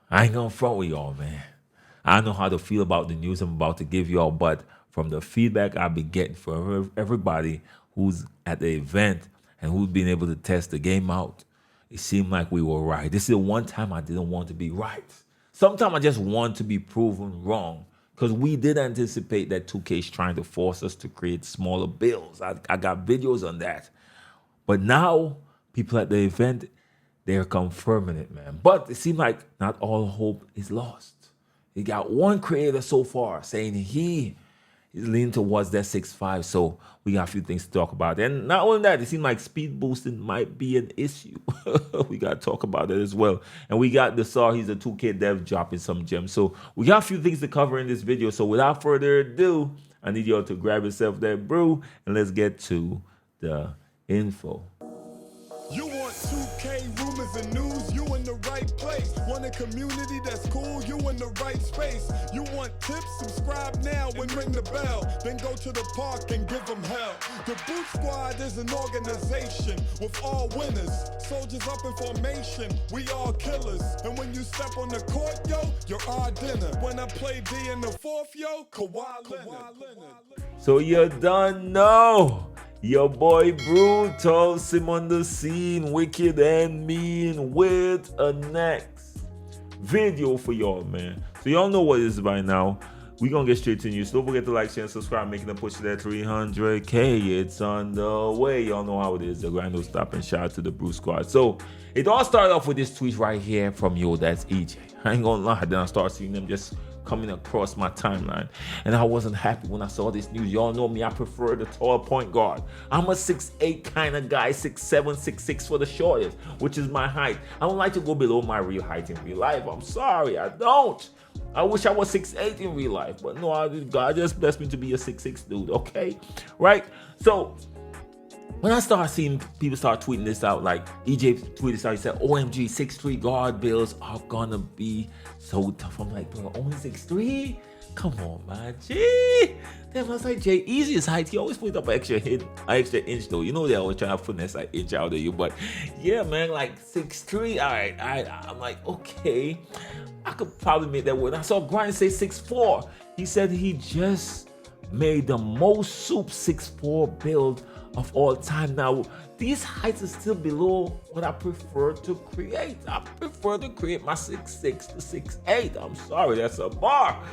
I ain't gonna front with y'all, man. I don't know how to feel about the news I'm about to give y'all, but from the feedback I've been getting from everybody who's at the event and who's been able to test the game out, it seemed like we were right. This is the one time I didn't want to be right. Sometimes I just want to be proven wrong because we did anticipate that 2K is trying to force us to create smaller builds. I got videos on that. But now, people at the event, they're confirming it, man. But it seems like not all hope is lost. You got one creator so far saying he is leaning towards that 6.5. So we got a few things to talk about. And not only that, it seems like speed boosting might be an issue. We got to talk about it as well. And we got the Saw, he's a 2K dev dropping some gems. So we got a few things to cover in this video. So without further ado, I need y'all to grab yourself that brew and let's get to the info. You want 2K rumors and news, you in the right place. Want a community that's cool, you in the right space. You want tips, subscribe now and ring the bell. Then go to the park and give them hell. The Boot Squad is an organization with all winners. Soldiers up in formation, we all killers. And when you step on the court, yo, you're our dinner. When I play D in the fourth, yo, Kawhi Leonard. So you done know. Your boy Brutal Sim on the scene, wicked and mean, with a next video for y'all, man. So y'all know what it is by now. We gonna get straight to news. Don't forget to like, share, and subscribe, making a push to that 300K. It's on the way. Y'all know how it is. The grind don't stop, and shout out to the Brew Squad. So it all started off with this tweet right here from yo, that's EJ. I ain't gonna lie, then I start seeing them just coming across my timeline, and I wasn't happy when I saw this news. Y'all know me, I prefer the tall point guard. I'm a 6'8" kind of guy, 6'7", 6'6" for the shortest, which is my height. I don't like to go below my real height in real life. I'm sorry, I don't. I wish I was 6'8" in real life, but no, God just blessed me to be a 6'6" dude, okay? Right? So when I start seeing people start tweeting this out, like EJ tweeted this out, he said, OMG, 6'3" guard builds are gonna be so tough. I'm like, bro, only 6'3"? Come on, man. Gee. Then I was like, Jay, easiest height. He always put up an extra inch though. You know they always try to finesse an inch out of you. But yeah, man, like 6'3". All right. I'm like, okay. I could probably make that work. I saw Grind say 6'4". He said he just made the most soup 6'4" build of all time. Now, these heights are still below what I prefer to create. I prefer to create my 6'6" to 6'8". I'm sorry, that's a bar.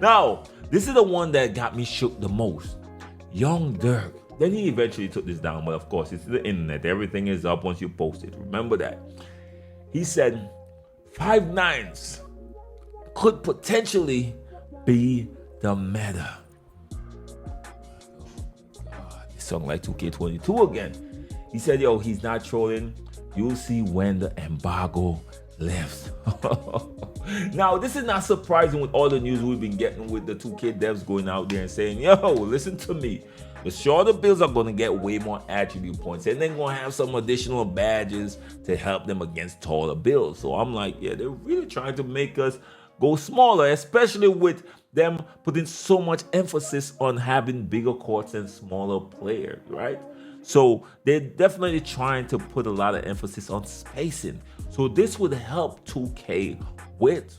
Now, this is the one that got me shook the most. Young Dirk. Then he eventually took this down, but of course, it's the internet. Everything is up once you post it. Remember that. He said 5'9" could potentially be the meta. Song like 2K22 again. He said, yo, he's not trolling. You'll see when the embargo lifts. Now, this is not surprising with all the news we've been getting with the 2K devs going out there and saying, yo, listen to me. The shorter builds are going to get way more attribute points, and they're going to have some additional badges to help them against taller builds. So I'm like, yeah, they're really trying to make us go smaller, especially with them putting so much emphasis on having bigger courts and smaller players, right? So they're definitely trying to put a lot of emphasis on spacing. So this would help 2K with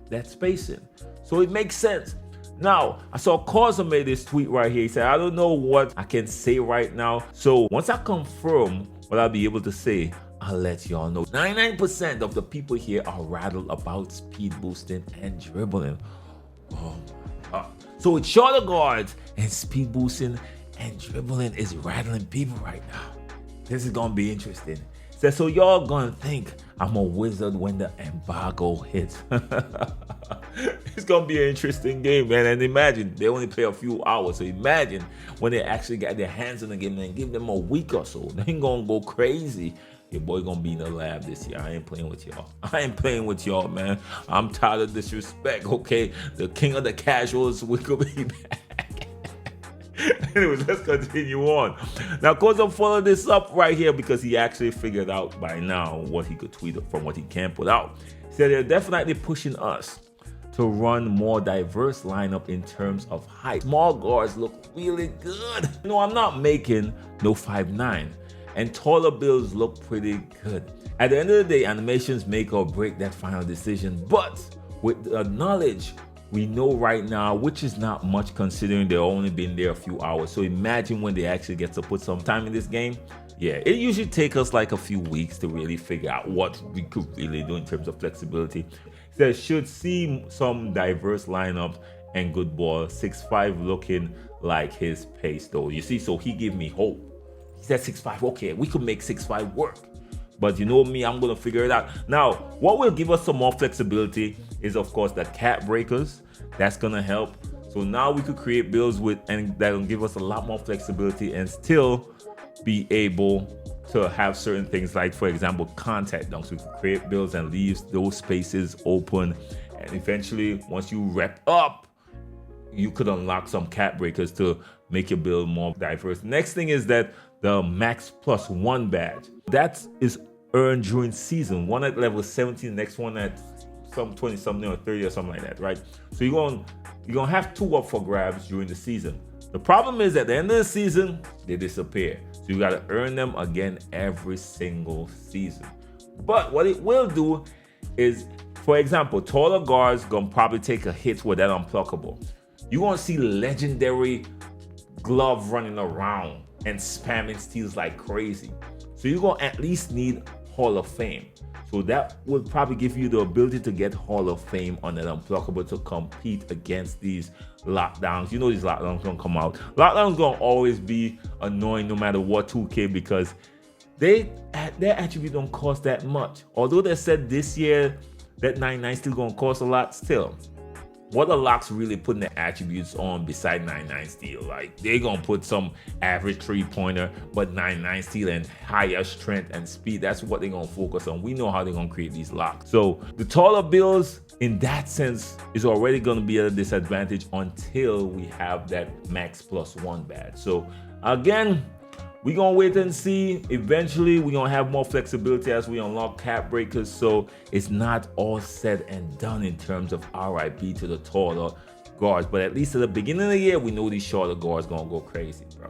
that spacing. So it makes sense. Now, I saw Causa made this tweet right here. He said, I don't know what I can say right now. So once I confirm what I'll be able to say, I'll let y'all know. 99% of the people here are rattled about speed boosting and dribbling. Oh my God. So it's shorter guards and speed boosting and dribbling is rattling people right now. This is gonna be interesting. So y'all gonna think I'm a wizard when the embargo hits. It's gonna be an interesting game, man. And imagine they only play a few hours. So imagine when they actually got their hands on the game and give them a week or so. They ain't gonna go crazy. Your boy gonna be in the lab this year. I ain't playing with y'all. I ain't playing with y'all, man. I'm tired of disrespect, okay? The king of the casuals, we could be back. Anyways, let's continue on. Now, of course, I'm following this up right here because he actually figured out by now what he could tweet from what he can put out. He said they're definitely pushing us to run more diverse lineup in terms of height. Small guards look really good. No, I'm not making no 5'9". and taller builds look pretty good. At the end of the day, animations make or break that final decision, but with the knowledge we know right now, which is not much considering they've only been there a few hours. So imagine when they actually get to put some time in this game. Yeah, it usually takes us like a few weeks to really figure out what we could really do in terms of flexibility. There should see some diverse lineups and good ball. 6'5" looking like his pace though. You see, so he gave me hope. He said 6'5", okay, we could make 6'5" work. But you know me, I'm gonna figure it out. Now, what will give us some more flexibility is of course the cap breakers. That's gonna help. So now we could create builds with, and that'll give us a lot more flexibility and still be able to have certain things like, for example, contact dunks. We could create builds and leave those spaces open. And eventually, once you rep up, you could unlock some cap breakers to make your build more diverse. Next thing is that the max +1 badge. That is earned during season. One at level 17, next one at some 20 something or 30 or something like that, right? So you're gonna have 2 up for grabs during the season. The problem is at the end of the season, they disappear. So you gotta earn them again every single season. But what it will do is, for example, taller guards gonna probably take a hit with that unpluckable. You're gonna see legendary glove running around and spamming steals like crazy. So you're gonna at least need Hall of Fame. So that would probably give you the ability to get Hall of Fame on that unpluckable to compete against these lockdowns. You know these lockdowns gonna come out. Lockdowns gonna always be annoying no matter what 2K, because their attribute don't cost that much. Although they said this year that 99 still gonna cost a lot still. What are locks really putting the attributes on beside 99 steal? Like, they're gonna put some average 3-pointer, but 99 steal and higher strength and speed. That's what they're gonna focus on. We know how they're gonna create these locks. So the taller builds in that sense is already gonna be at a disadvantage until we have that max +1 badge. So again, we're gonna wait and see. Eventually, we're gonna have more flexibility as we unlock cap breakers. So it's not all said and done in terms of RIP to the taller guards. But at least at the beginning of the year, we know these shorter guards gonna go crazy, bro.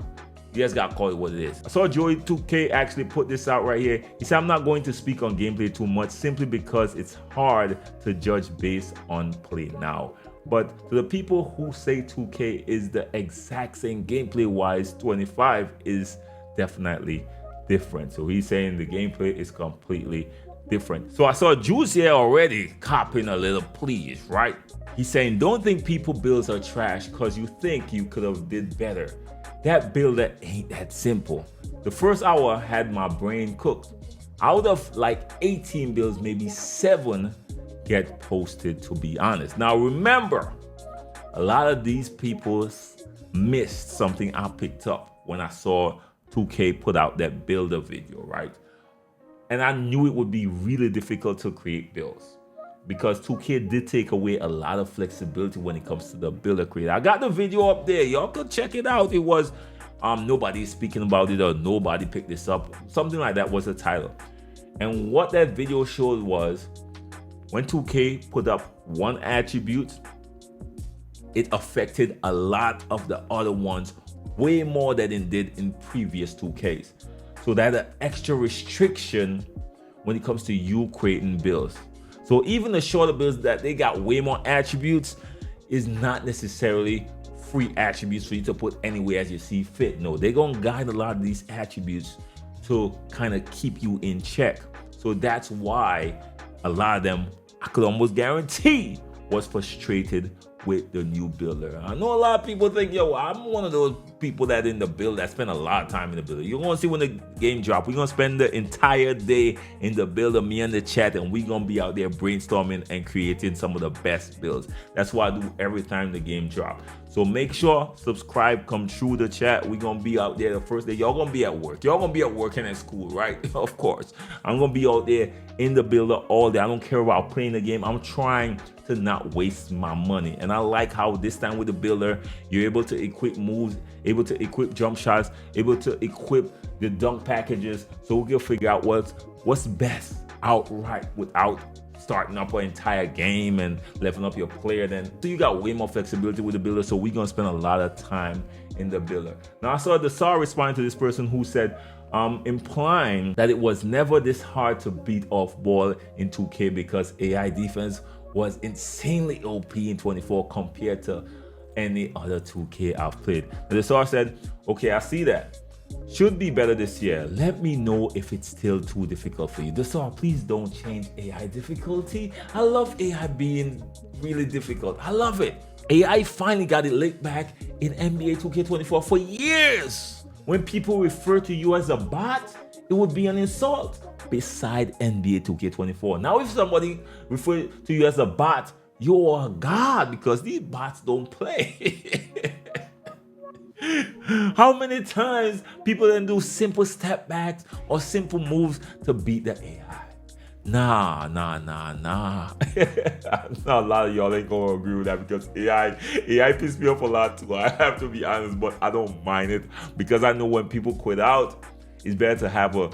You just gotta call it what it is. I saw Joey 2K actually put this out right here. He said, I'm not going to speak on gameplay too much simply because it's hard to judge based on play now. But to the people who say 2K is the exact same gameplay wise, 25 is definitely different. So he's saying the gameplay is completely different. So I saw Juice here already copping a little please, right? He's saying, don't think people builds are trash because you think you could have did better. That builder ain't that simple. The first hour had my brain cooked. Out of like 18 builds, maybe 7 get posted, to be honest. Now remember, a lot of these people missed something I picked up when I saw 2K put out that builder video, right? And I knew it would be really difficult to create builds because 2K did take away a lot of flexibility when it comes to the builder creator. I got the video up there. Y'all could check it out. It was nobody's speaking about it or nobody picked this up. Something like that was the title. And what that video showed was when 2K put up one attribute, it affected a lot of the other ones way more than it did in previous 2Ks. So that's an extra restriction when it comes to you creating builds. So even the shorter builds that they got way more attributes is not necessarily free attributes for you to put anywhere as you see fit. No, they're gonna guide a lot of these attributes to kind of keep you in check. So that's why a lot of them, I could almost guarantee, was frustrated with the new builder. I know a lot of people think, yo, I'm one of those people that in the build that spend a lot of time in the builder. You're gonna see when the game drop, we're gonna spend the entire day in the builder, me and the chat, and we're gonna be out there brainstorming and creating some of the best builds. That's what I do every time the game drop. So make sure, subscribe, come through the chat. We're gonna be out there the first day. Y'all gonna be at work. Y'all gonna be at work and at school, right? Of course. I'm gonna be out there in the builder all day. I don't care about playing the game. I'm trying to not waste my money. And I like how this time with the builder, you're able to equip moves, able to equip jump shots, able to equip the dunk packages. So we can figure out what's best outright without starting up an entire game and leveling up your player. Then so you got way more flexibility with the builder. So we're gonna spend a lot of time in the builder. Now I saw the Desar responding to this person who said, implying that it was never this hard to beat off ball in 2K because AI defense was insanely OP in 24 compared to any other 2K I've played. And the source said, okay, I see that. Should be better this year. Let me know if it's still too difficult for you. The source, please don't change AI difficulty. I love AI being really difficult. I love it. AI finally got it licked back in NBA 2K24 for years. When people refer to you as a bot, it would be an insult beside NBA 2K24. Now if somebody refers to you as a bot, you're a god because these bots don't play. How many times people then do simple step backs or simple moves to beat the AI? Nah. A lot of y'all ain't gonna agree with that because AI pissed me off a lot too. I have to be honest, but I don't mind it because I know when people quit out, it's better to have a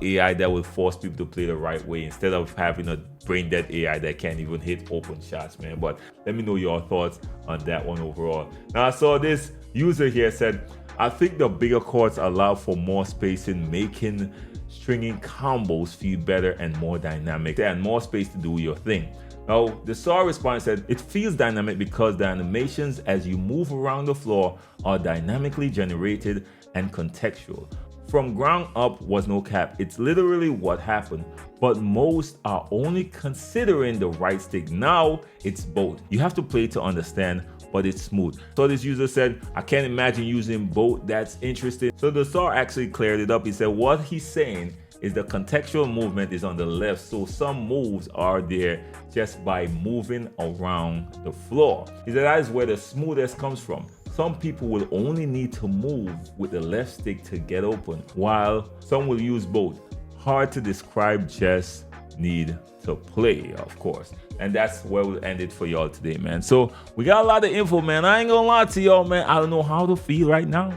AI that will force people to play the right way instead of having a brain dead AI that can't even hit open shots, man. But let me know your thoughts on that one overall. Now I saw this user here said, I think the bigger courts allow for more spacing, making stringing combos feel better and more dynamic and more space to do your thing. Now, the SAR response said, it feels dynamic because the animations as you move around the floor are dynamically generated and contextual. From ground up was no cap. It's literally what happened, but most are only considering the right stick. Now it's both. You have to play to understand, but it's smooth. So this user said, I can't imagine using both. That's interesting. So the SAR actually cleared it up. He said what he's saying is the contextual movement is on the left. So some moves are there just by moving around the floor. He said that is where the smoothest comes from. Some people will only need to move with the left stick to get open, while some will use both. Hard to describe, just need to play, of course. And that's where we'll end it for y'all today, man. So we got a lot of info, man. I ain't gonna lie to y'all, man. I don't know how to feel right now.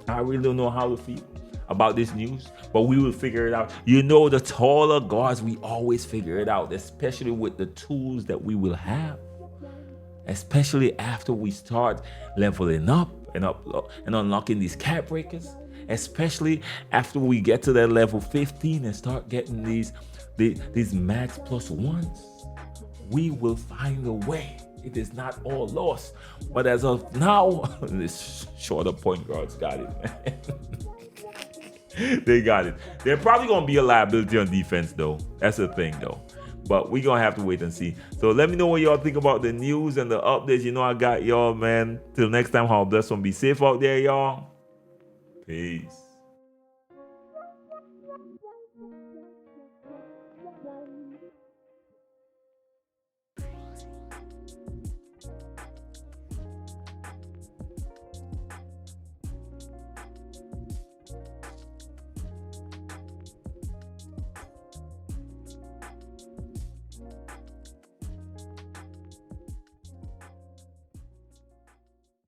I really don't know how to feel about this news, but we will figure it out. You know, the taller guards, we always figure it out, especially with the tools that we will have. Especially after we start leveling up and unlocking these cap breakers, especially after we get to that level 15 and start getting these max plus ones, we will find a way. It is not all lost, but as of now, this shorter point guards got it, man. They got it. They're probably gonna be a liability on defense though. That's the thing though. But we're gonna have to wait and see. So let me know what y'all think about the news and the updates. You know I got y'all, man. Till next time, how blessed one. Be safe out there, y'all. Peace.